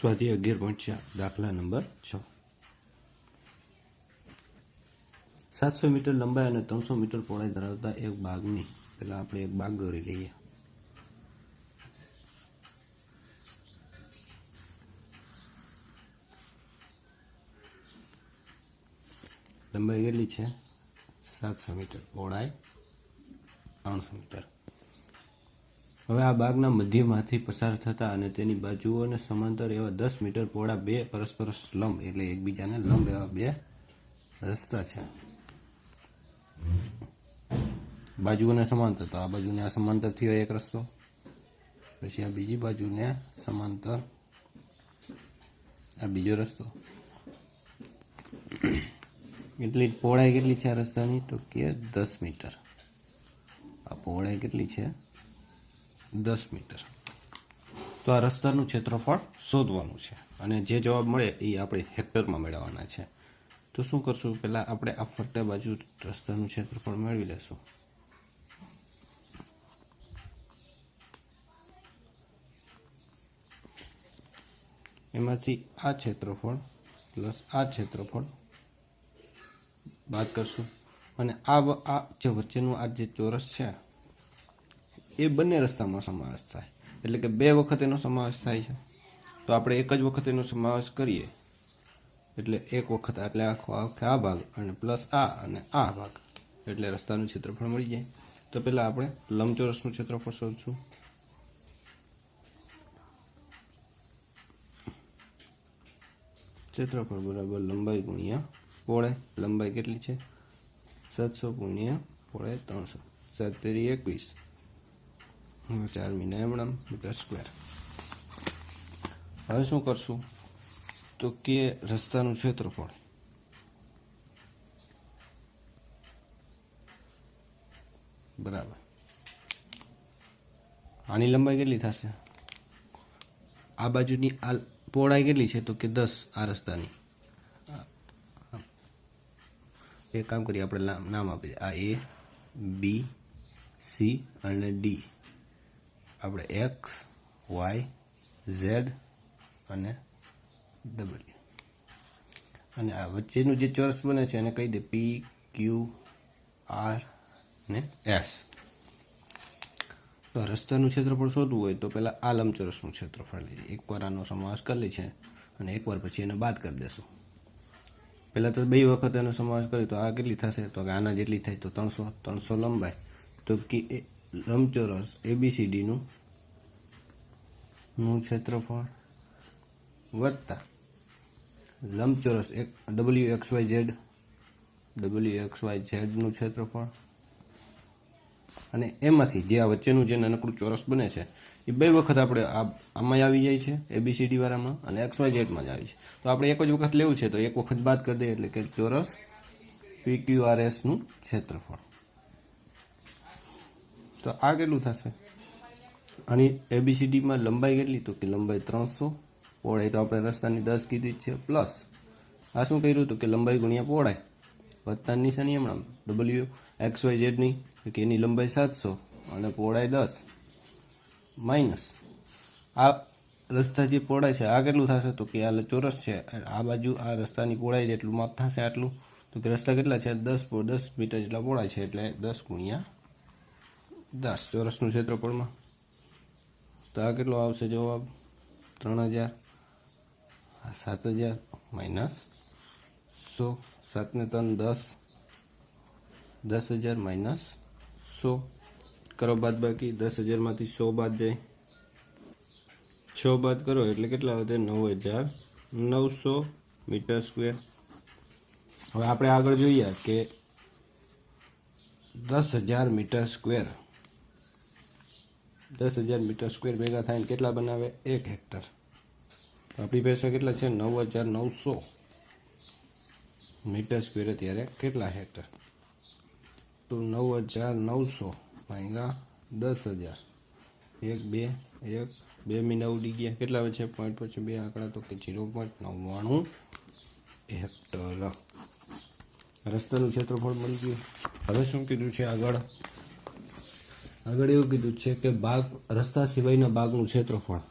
સ્વાધ્યાય 11.4 દાખલા number 6 700 metre લંબાઈ અને 300 મીટર પહોળાઈ ધરાવતા એક બાગની પહેલા આપણે એક બાગ દોરી લઈએ. લંબાઈ કેટલી છે? 700 મીટર, પહોળાઈ 300 મીટર. હવે આ બાગના મધ્યમાંથી પસાર થતા અને તેની બાજુઓને સમાંતર એવા 10 મીટર પહોળા બે પરસ્પર લંબ એટલે એકબીજાને લંબ એવા બે રસ્તા છે. બાજુઓને સમાંતર, તો આ બાજુને આ સમાંતર થયો એક રસ્તો, પછી આ બીજી બાજુને સમાંતર આ બીજો રસ્તો. એટલી પહોળાઈ કેટલી છે આ રસ્તાની? તો કે 10 મીટર. આ પહોળાઈ કેટલી છે? 10 મીટર. તો આ રસ્તાનું ક્ષેત્રફળ શોધવાનું છે અને જે જવાબ મળે એ આપણે હેક્ટરમાં મેળવવાના છે. તો શું કરશું? પહેલાં આપણે આ ફરતે બાજુ રસ્તાનું ક્ષેત્રફળ મેળવી લેશું. એમાંથી આ ક્ષેત્રફળ પ્લસ આ ક્ષેત્રફળ બાદ કરશું અને આ જે વચ્ચેનું આ જે ચોરસ છે એ બંને રસ્તામાં સમાવેશ થાય, એટલે કે બે વખત એનો સમાવેશ થાય છે. તો આપણે એક જ વખત એનો સમાવેશ કરીએ એટલે એક વખત એટલે આખો આ ભાગ અને પ્લસ આ અને આ ભાગ એટલે રસ્તાનું ક્ષેત્રફળ મળી જાય. તો પહેલાં આપણે લંબચોરસનું ક્ષેત્રફળ શોધશું. ક્ષેત્રફળ બરાબર લંબાઈ ગુણ્યા પહોળાઈ. લંબાઈ કેટલી છે? 700 ગુણ્યા પહોળાઈ 300, 7 તેરી 21, 4 મીના એમણામ મીટર સ્ક્વેર. હવે શું કરશું? તો કે રસ્તાનું ક્ષેત્રફળ બરાબર આની લંબાઈ કેટલી થશે? આ બાજુની આ પહોળાઈ કેટલી છે? તો કે 10 આ રસ્તાની. એક કામ કરીએ, આપણે નામ આપીએ. આ A, B, C અને D. આપણે X, Y, Z અને W. અને આ વચ્ચેનું જે ચોરસ બને છે એને કહી દે P, Q, R ને S. તો રસ્તાનું ક્ષેત્રફળ શોધવું હોય તો પહેલાં આ લંબચોરસનું ક્ષેત્રફળ લઈએ. એકવાર આનો સમાવેશ કરી લે છે અને એકવાર પછી એને બાદ કરી દેશું. પહેલાં તો બે વખત એનો સમાવેશ કરીએ તો આ કેટલી થશે? તો કે આના જેટલી થાય તો 300 લંબાઈ. તો કે લંબચોરસ ABCDનું ક્ષેત્રફળ વત્તા લંબચોરસ WXYZનું ક્ષેત્રફળ અને એમાંથી જે આ વચ્ચેનું જે નાનકડું ચોરસ બને છે એ બે વખત આપણે આમાં આવી જાય છે ABCD વાળામાં અને XYZમાં જ આવી છે. તો આપણે એક જ વખત લેવું છે તો એક વખત બાદ કરી દઈએ એટલે કે ચોરસ PQRSનું ક્ષેત્રફળ. તો આ કેટલું થશે? આની ABCDમાં લંબાઈ કેટલી? તો કે લંબાઈ 300, પહોળાઈ તો આપણે રસ્તાની 10 કીધી જ છે, પ્લસ આ શું કર્યું હતું કે લંબાઈ ગુણ્યા પહોળાઈ વત્તા નિશાની હમણાં WXYZની કે એની લંબાઈ 700 અને પહોળાઈ 10 માઇનસ આ રસ્તા જે પહોળાઈ છે આ કેટલું થશે? તો કે આ ચોરસ છે, આ બાજુ આ રસ્તાની પહોળાઈ જેટલું માપ થશે આટલું. તો કે રસ્તા કેટલા છે? 10 મીટર જેટલા પહોળાઈ છે એટલે 10 ગુણ્યા 10 ચોરસનું ક્ષેત્રફળમાં. તો આ કેટલો આવશે જવાબ? 3000, 7000 માઇનસ 100, 7 ને 3 10, 10,000 માઇનસ 100. કરો બાદ બાકી. 10,000માંથી 100 બાદ જાય, 6 બાદ કરો એટલે કેટલા વધે? 9,900 મીટર સ્ક્વેર. હવે આપણે આગળ જોઈએ કે 10,000 મીટર સ્ક્વેર 10,000 મીટર સ્ક્વેર ભેગા થાય કેટલા બનાવે? 1 હેક્ટર. આપણી પાસે કેટલા છે? 9,900 મીટર સ્ક્વેર. અત્યારે કેટલા હેક્ટર? તો 9,900 ભાગ્યા 10,000, 2 મીના ઉડી ગયા. કેટલા છે? પોઈન્ટ પછી બે આંકડા તો કે 0.99 હેક્ટર. રસ્તાનું ક્ષેત્રફળ મળી ગયું. હવે શું કીધું છે આગળ એવું કીધું છે કે રસ્તા સિવાયના બાગનું ક્ષેત્રફળ.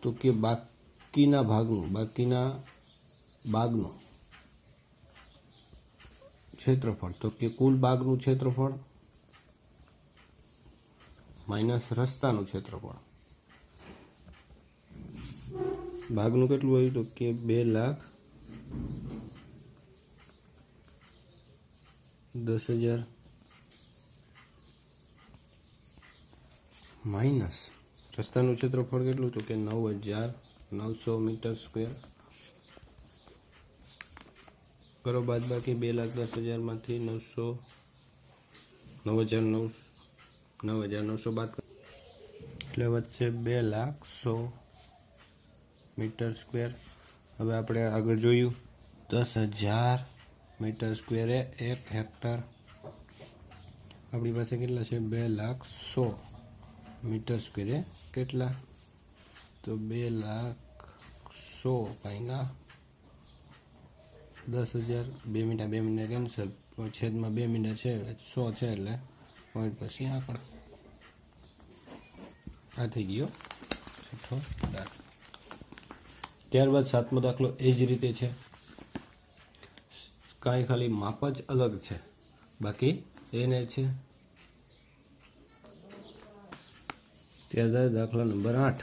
તો કે બાગ બાકીના બાગનું ક્ષેત્રફળ, તો કે કુલ બાગનું ક્ષેત્રફળ માઇનસ રસ્તાનું ક્ષેત્રફળ. બાગનું કેટલું આવ્યું? તો કે 2,10,000 માઇનસ રસ્તાનું ક્ષેત્રફળ કેટલું? તો કે 9,900 મીટર સ્ક્વેર. કરો બાદ બાકી 2,10,000 માંથી 9,900 બાદ એટલે વચ્ચે 2,100 મીટર સ્ક્વેર. હવે આપણે આગળ જોયું 10,000 મીટર સ્ક્વેર એ 1 હેક્ટર. આપણી પાસે કેટલા છે? 2,100 મીટર સ્ક્વેર એ કેટલા? તો 2,100 ભાગ્યા 10,000. 2 મિનિટ કેન્સલ, છેદમાં 2 મિનિટ છે, 100 છે એટલે પોઈન્ટ પછી આંકડા. આ થઈ ગયો છઠ્ઠો દાખલો. ત્યારબાદ 7મો દાખલો એ જ રીતે છે, કાંઈ ખાલી માપ જ અલગ છે, બાકી એને છે. ત્યારબાદ દાખલા નંબર 8.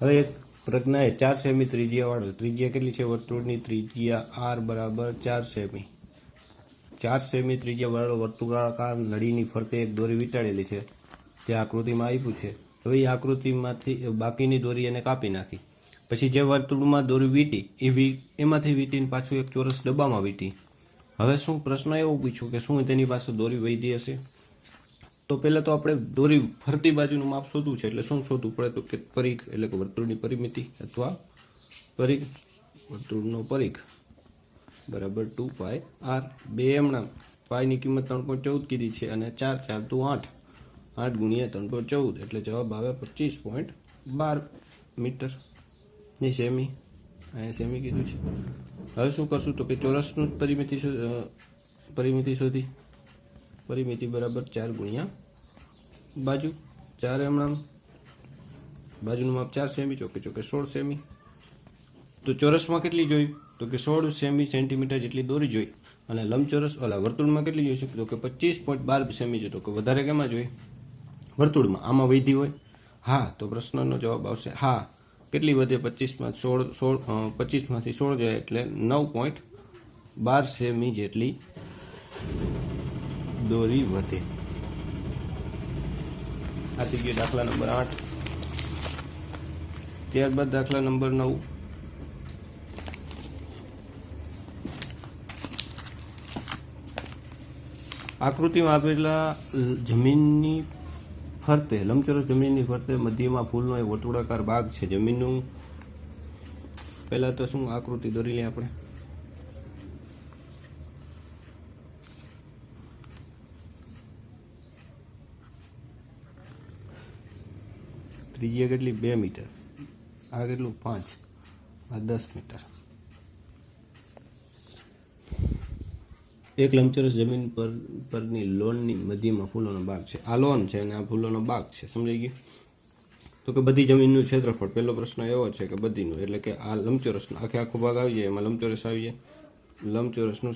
હવે એક પ્રજ્ઞાએ 4 સેમી ત્રિજ્યાવાળો, ત્રિજ્યા કેટલી છે વર્તુળની? ત્રિજ્યા r બરાબર 4 સેમી. 4 સેમી ત્રિજ્યાવાળો વર્તુળાકાર નળીની ફરતે એક દોરી વીંટાળેલી છે, તે આકૃતિમાં આપ્યું છે. હવે એ આકૃતિમાંથી બાકીની દોરી એને કાપી નાખી. પછી જે વર્તુળમાં દોરી વીંટી એમાંથી વીંટીને પાછું એક ચોરસ ડબ્બામાં વીંટી. હવે શું પ્રશ્ન એવો પૂછ્યો કે શું તેની પાસે દોરી વધી હશે? તો પહેલાં તો આપણે દોરી ફરતી બાજુનું માપ શોધવું છે, એટલે શું શોધવું પડે? તો કે પરિઘ, એટલે કે વર્તુળની પરિમિતિ અથવા પરિઘ, વર્તુળનો પરિઘ બરાબર 2πr. બે એમણા પાઈની કિંમત 3.14 કીધી છે અને 4 4 તો 8, 8 ગુણ્યા 3.14 એટલે જવાબ આવે 25.12 મીટર ની સેમી. અહીંયા સેમી કીધું છે. હવે શું કરશું? તો કે ચોરસનું પરિમિતિ શોધી. પરિમિતિ બરાબર 4 ગુણ્યા બાજુ, 4 એમણામ બાજુનું માપ 4 સેમી, ચોકે 16 સેમી. તો ચોરસમાં કેટલી જોઈ? તો કે 16 સેન્ટીમીટર જેટલી દોરી જોઈ. અને લંબચોરસ વર્તુળમાં કેટલી જોઈ? તો કે 25.12 સેમી જોઈ. તો કે વધારે કેમાં જોઈ? વર્તુળમાં. આમાં વધી હોય? હા. તો પ્રશ્નનો જવાબ આવશે હા. કેટલી વધે? 25માંથી 16 જાય એટલે 9.12 સેમી જેટલી દોરી વધે. આ થઈ ગયો દાખલા નંબર 8. ત્યારબાદ દાખલા નંબર 9. આકૃતિમાં આપેલા જમીનની ફરતે, લંબચોરસ જમીનની ફરતે મધ્યમાં ફૂલનો એક વર્તુળાકાર ભાગ છે. જમીનનું પહેલા તો શું આકૃતિ દોરી લઈએ આપણે. ત્રિજ્યા કેટલી? 2 મીટર. આ કેટલું? 5. આ 10 મીટર. એક લંબચોરસ જમીન પરની લોનની મધ્યમાં ફૂલોનો બાગ છે. આ લોન છે અને આ ફૂલોનો બાગ છે. સમજાઈ ગયું? તો કે બધી જમીનનું ક્ષેત્રફળ. પહેલો પ્રશ્ન એવો છે કે બધીનું, એટલે કે આ લંબચોરસનો આખો ભાગ આવી જાય, એમાં લંબચોરસ આવી જાય. લંબચોરસનું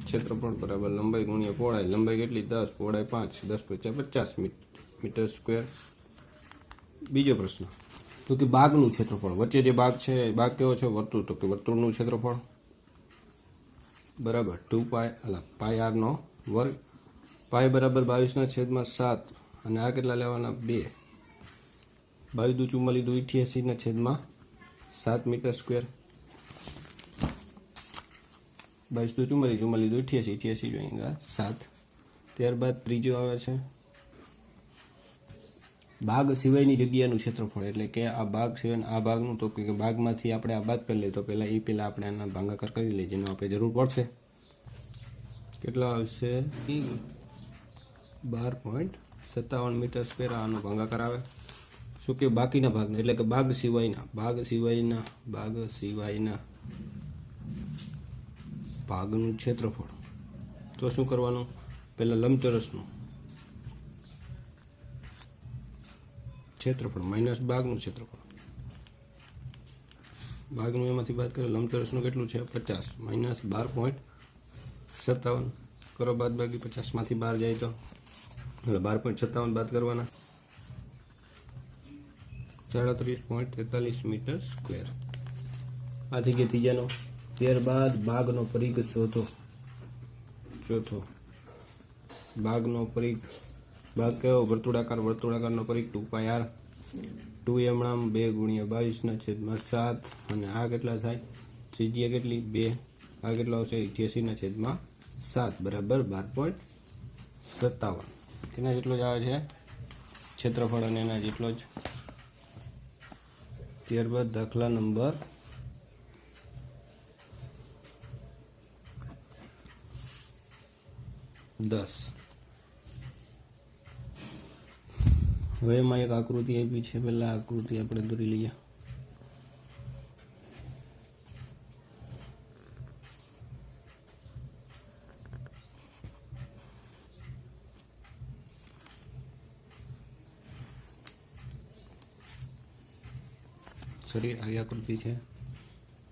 ક્ષેત્રફળ બરાબર લંબાઈ ગુણ્યા પહોળાઈ. લંબાઈ કેટલી? 10, પહોળાઈ 5, 10 × 50 મીટર સ્ક્વેર. બીજો પ્રશ્ન, તો કે બાગનું ક્ષેત્રફળ. વચ્ચે જે બાગ છે, બાગ કેવો છે? વર્તુળ. તો કે વર્તુળનું ક્ષેત્રફળ બરાબર 2πr નો વર્ગ. પાય બરાબર 22/7 અને આ કેટલા લેવાના? 2. 22 × 44 = 7 મીટર સ્ક્વેર. 22 × 44 = 7. ત્યારબાદ ત્રીજો આવે છે બાગ સિવાયની જગ્યાનું ક્ષેત્રફળ. એટલે કે આ બાગ સિવાય આ ભાગનું. તો કે બાગમાંથી આપણે આ બાદ કરી લઈએ. તો પહેલાં આપણે આના ભાગાકાર કરી લઈએ, જેનો આપણે જરૂર પડશે. કેટલા આવશે? 12.57 મીટર સ્ક્વેર આનો ભાગાકાર આવે. શું કે બાકીના ભાગના, એટલે કે બાગ સિવાયના ભાગનું ક્ષેત્રફળ. તો શું કરવાનું? પહેલાં લંબચોરસનું ક્ષેત્રફળ માઇનસ ભાગનું ક્ષેત્રફળ. ભાગનું એમાંથી બાદ કરે લંબચોરસનું કેટલું છે 50 માઇનસ 12.57 કરો બાદ બાકી 50માંથી 12 જાય તો એટલે 12.57 બાદ કરવાના 37.43 મીટર સ્ક્વેર. આ થઈ ગઈ ત્રીજાનો. ત્યારબાદ ભાગનો પરિઘ શોધો. ચોથો ભાગનો પરિઘ. ભાગ કેવો વર્તુળાકારનો પરિઘ 2πr 2m 2 × 22/7 અને આ કેટલા થાય ત્રિજ્યા કેટલી 2 આ કેટલો આવશે 88/7 બરાબર 12.57. એના જેટલો જ આવે છે ક્ષેત્રફળ અને એના જેટલો જ. ત્યારબાદ દાખલા નંબર 10. હવે એમાં એક આકૃતિ આપી છે. પહેલા આકૃતિ આપણે દોરી લઈએ. શરીર આવી આકૃતિ છે.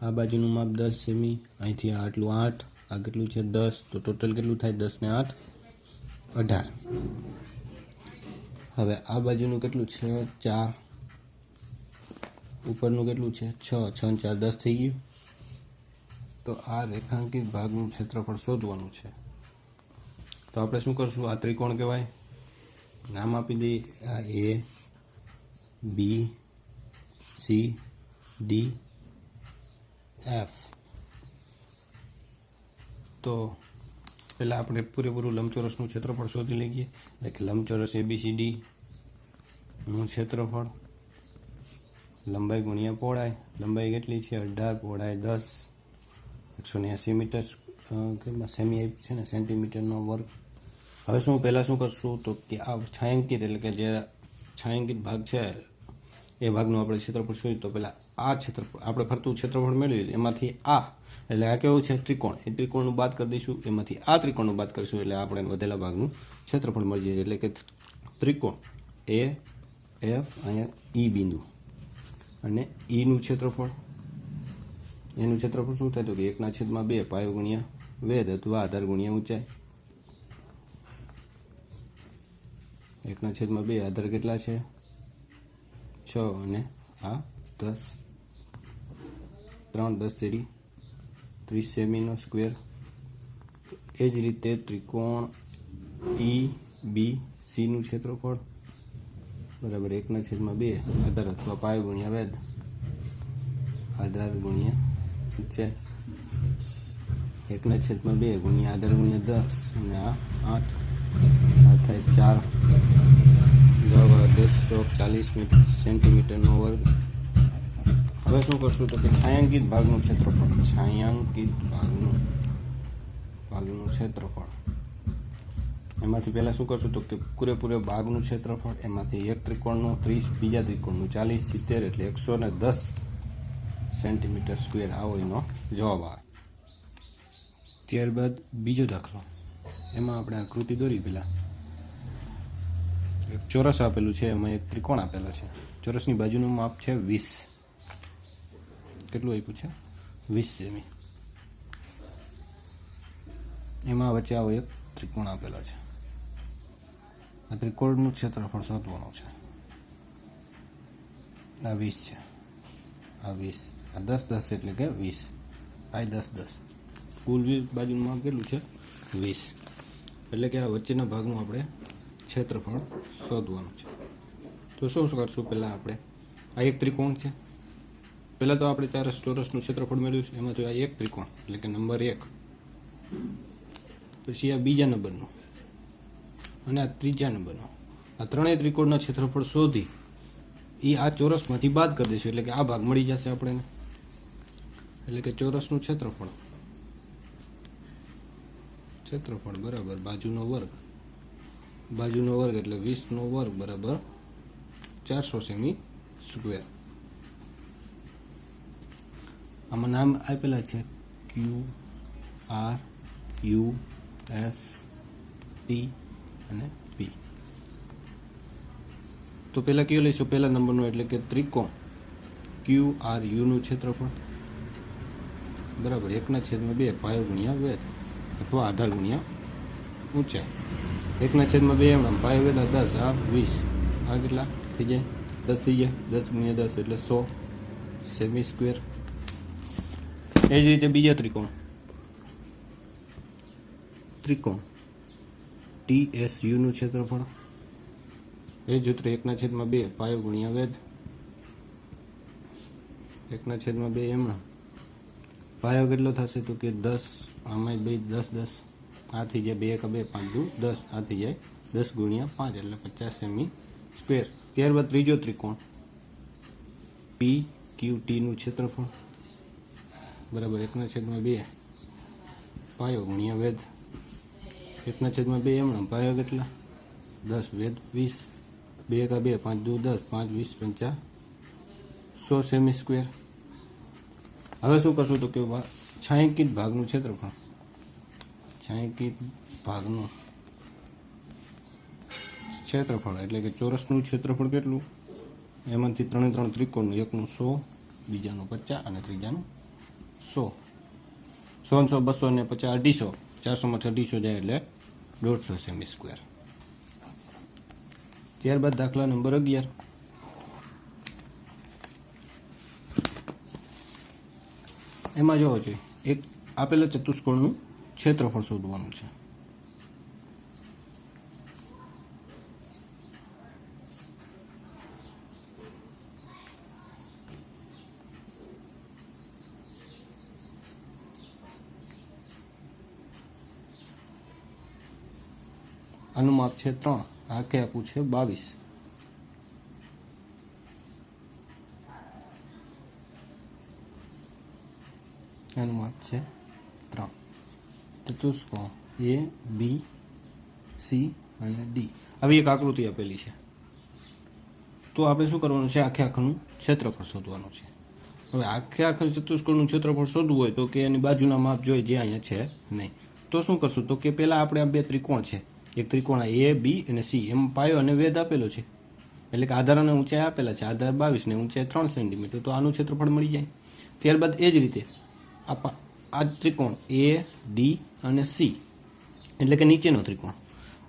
આ બાજુનું માપ 10 સેમી, અહીંથી આટલું 8, આ કેટલું છે 10, તો ટોટલ કેટલું થાય 10 ને 8 18. હવે આ બાજુનું કેટલું છે 4, ઉપરનું કેટલું છે 6, 6 ને 4 10 થઈ ગયું. તો આ રેખાંકિત ભાગનું ક્ષેત્રફળ શોધવાનું છે. તો આપણે શું કરશું, આ ત્રિકોણ કહેવાય, નામ આપી દઈએ આ A B C D F. તો પહેલાં આપણે પૂરેપૂરું લંબચોરસનું ક્ષેત્રફળ શોધી લઈએ. એટલે કે લંબચોરસ ABCD નું ક્ષેત્રફળ લંબાઈ ગુણ્યા પહોળાઈ. લંબાઈ કેટલી છે 18, પહોળાઈ 10, 180 મીટર સેમી છે ને સેન્ટીમીટરનો વર્ગ. હવે પહેલાં શું કરશું તો કે આ છાંયાંકિત એટલે કે જે છાંયાંકિત ભાગ છે એ ભાગનું આપણે ક્ષેત્રફળ શોધ્યું. તો પહેલાં આ ક્ષેત્રફળ આપણે ફરતું ક્ષેત્રફળ મેળવ્યું એમાંથી આ એટલે આ કેવું છે ત્રિકોણ, એ ત્રિકોણનું બાદ કરી દઈશું, એમાંથી આ ત્રિકોણનું બાદ કરીશું એટલે આપણે વધેલા ભાગનું ક્ષેત્રફળ મળી જાય. એટલે કે ત્રિકોણ AF અહીંયા E બિંદુ અને ઈનું ક્ષેત્રફળ, એનું ક્ષેત્રફળ શું થાય તો કે 1/2 પાયો ગુણ્યા વેધ અથવા આધાર ગુણ્યા ઊંચાઈ. 1/2 આધાર કેટલા છે 6 અને આ 10, 3 10 તેરી 30 સેમીનો સ્ક્વેર. એ જ રીતે ત્રિકોણ EBC નું ક્ષેત્રફળ બરાબર 1/2 આધાર અથવા પાયો ગુણ્યા વેધ આધાર ગુણ્યા ઊંચાઈ. 1/2 ગુણ્યા આધાર ગુણ્યા 10 અને આ 8 આ થાય 4 સેન્ટીમીટરનો વર્ગ. હવે શું કરશું તો કે છાંયાંકિત ભાગનું ક્ષેત્રફળ, છાંયાંકિત ભાગનું ક્ષેત્રફળ એમાંથી પહેલાં શું કરશું તો કે પૂરેપૂરે ભાગનું ક્ષેત્રફળ, એમાંથી એક ત્રિકોણનું 30, બીજા ત્રિકોણનું 40, 70 એટલે 110 સેન્ટીમીટર સ્ક્વેર. આવો એનો જવાબ આવે. ત્યારબાદ બીજો દાખલો, એમાં આપણે આકૃતિ દોરી. પહેલાં એક ચોરસ આપેલું છે, એમાં એક ત્રિકોણ આપેલા છે. ચોરસની બાજુનું માપ છે 20. કેટલું આપ્યું છે 20 સેમી. એમાં વચ્ચે આવો એક ત્રિકોણ આપેલો છે. આ ત્રિકોણનું ક્ષેત્રફળ શોધવાનું છે. આ 20 છે, આ 20, આ 10 10 એટલે કે 20, આ 10 10. કુલ બાજુનું માપ કેટલું છે 20. એટલે કે આ વચ્ચેના ભાગનું આપણે ક્ષેત્રફળ શોધવાનું છે. તો શું કરશું, પહેલાં આપણે આ એક ત્રિકોણ છે, પહેલાં તો આપણે ચોરસનું ક્ષેત્રફળ મેળવ્યું છે, એમાં તો આ એક ત્રિકોણ એટલે કે નંબર 1, પછી આ બીજા નંબરનું અને આ ત્રીજા નંબરનું. આ ત્રણેય ત્રિકોણના ક્ષેત્રફળ શોધી એ આ ચોરસમાંથી બાદ કરી દઈશું એટલે કે આ ભાગ મળી જશે આપણને. એટલે કે ચોરસનું ક્ષેત્રફળ બરાબર બાજુનો વર્ગ એટલે 20નો વર્ગ બરાબર 400 સેમી સ્ક્વેર. આમાં નામ આપેલા છે QR US T અને P. તો પહેલાં કયો લઈશું? પહેલા નંબરનું એટલે કે ત્રિકોણ QRUનું ક્ષેત્રફળ બરાબર 1/2 પાયો ગુણ્યા વેધ અથવા આધાર ગુણ્યા ઊંચાઈ. 1/2 એમ પાયો વેધ 10 આ 20 આ કેટલા થઈ જાય? 10 થઈ જાય. 10 ગુણ્યા 10 એટલે 100 સેમી સ્ક્વેર. એ જ રીતે બીજા ત્રિકોણ TSUનું ક્ષેત્રફળ એ જ સૂત્ર 1/2 પાયો ગુણ્યા વેધ 1/2 એમણા પાયો કેટલો થશે? તો કે 10 આમાં 2 10 10 આ થઈ જાય 2 1 2 5 2 10 આ થઈ જાય 10 ગુણ્યા 5 એટલે 50 સેમી સ્ક્વેર. ત્યારબાદ ત્રીજો ત્રિકોણ PQTનું ક્ષેત્રફળ બરાબર 1/2 પાયો ગુણ્યા વેધ 1/2 એમણા પાયો કેટલા? 10 વેધ 20 2 1 2 5 2 10 5 20 50 100 સેમી સ્ક્વેર. હવે શું કરશું? તો કે છાંયકિત ભાગનું ક્ષેત્રફળ એટલે કે ચોરસનું ક્ષેત્રફળ કેટલું? એમાંથી 3 ત્રિકોણનું એકનું 100 બીજાનું 50 અને ત્રીજાનું 100. 100 200 ને 50 250 400માંથી 250 જાય એટલે 150 સેમી સ્ક્વેર. ત્યારબાદ દાખલા નંબર 11. એમાં જોવો જોઈએ એક આપેલા ચતુષ્કોણનું ક્ષેત્રફળ શોધવાનું છે. આનું માપ છે 3, આખે આખું છે 22. આનું માપ છે 3. ચતુષ્કોણ ABC અને D આવી એક આકૃતિ આપેલી છે. તો આપણે શું કરવાનું છે? આખે આખાનું ક્ષેત્રફળ શોધવાનું છે. હવે આખે આખા ચતુષ્કોણનું ક્ષેત્રફળ શોધવું હોય તો કે એની બાજુના માપ જોઈએ જે અહીંયા છે નહીં. તો શું કરશું? તો કે પહેલાં આપણે આ બે ત્રિકોણ છે, એક ત્રિકોણ A B અને C એમાં પાયો અને વેધ આપેલો છે એટલે કે આધાર અને ઊંચાઈ આપેલા છે. આધાર 22 ને ઊંચાઈ 3 સેન્ટીમીટર. તો આનું ક્ષેત્રફળ મળી જાય. ત્યારબાદ એ જ રીતે આ ત્રિકોણ A D અને C એટલે કે નીચેનો ત્રિકોણ,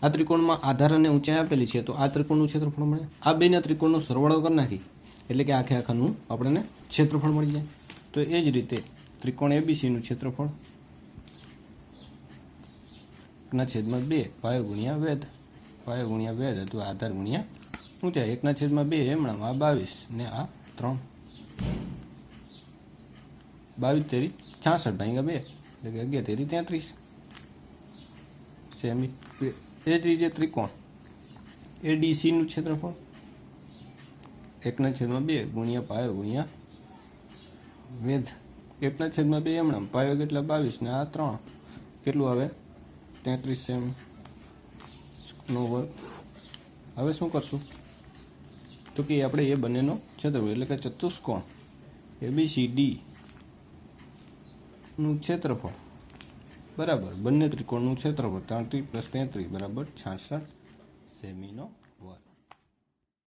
આ ત્રિકોણમાં આધાર અને ઊંચાઈ આપેલી છે તો આ ત્રિકોણનું ક્ષેત્રફળ મળે. આ બેના ત્રિકોણનો સરવાળો કરી નાખી એટલે કે આખે આખાનું આપણને ક્ષેત્રફળ મળી જાય. તો એ જ રીતે ત્રિકોણ ABCનું ક્ષેત્રફળ 1/2 પાયો ગુણ્યા વેધ અથવા આધાર ગુણ્યા ઊંચાઈ. 1/2 એમણામ આ 22 ને આ 3 22 તેરી 66 ભાગ્યા 2 એટલે કે 11 તેરી 33 સેમી. એ જ રીતે ત્રિકોણ ADCનું ક્ષેત્રફળ 1/2 ગુણ્યા પાયો ગુણ્યા વેધ 1/2 એમણામ પાયો કેટલા 22 ને આ 3 કેટલું આવે 33 સેમી નો વર્ગ. હવે શું કરશું? તો કે આપણે એ બંનેનો ક્ષેત્રફળ એટલે કે ચતુષ્કોણ ABCD નું ક્ષેત્રફળ બરાબર બંને ત્રિકોણનું ક્ષેત્રફળ 33 + 33 બરાબર 66 સેમીનો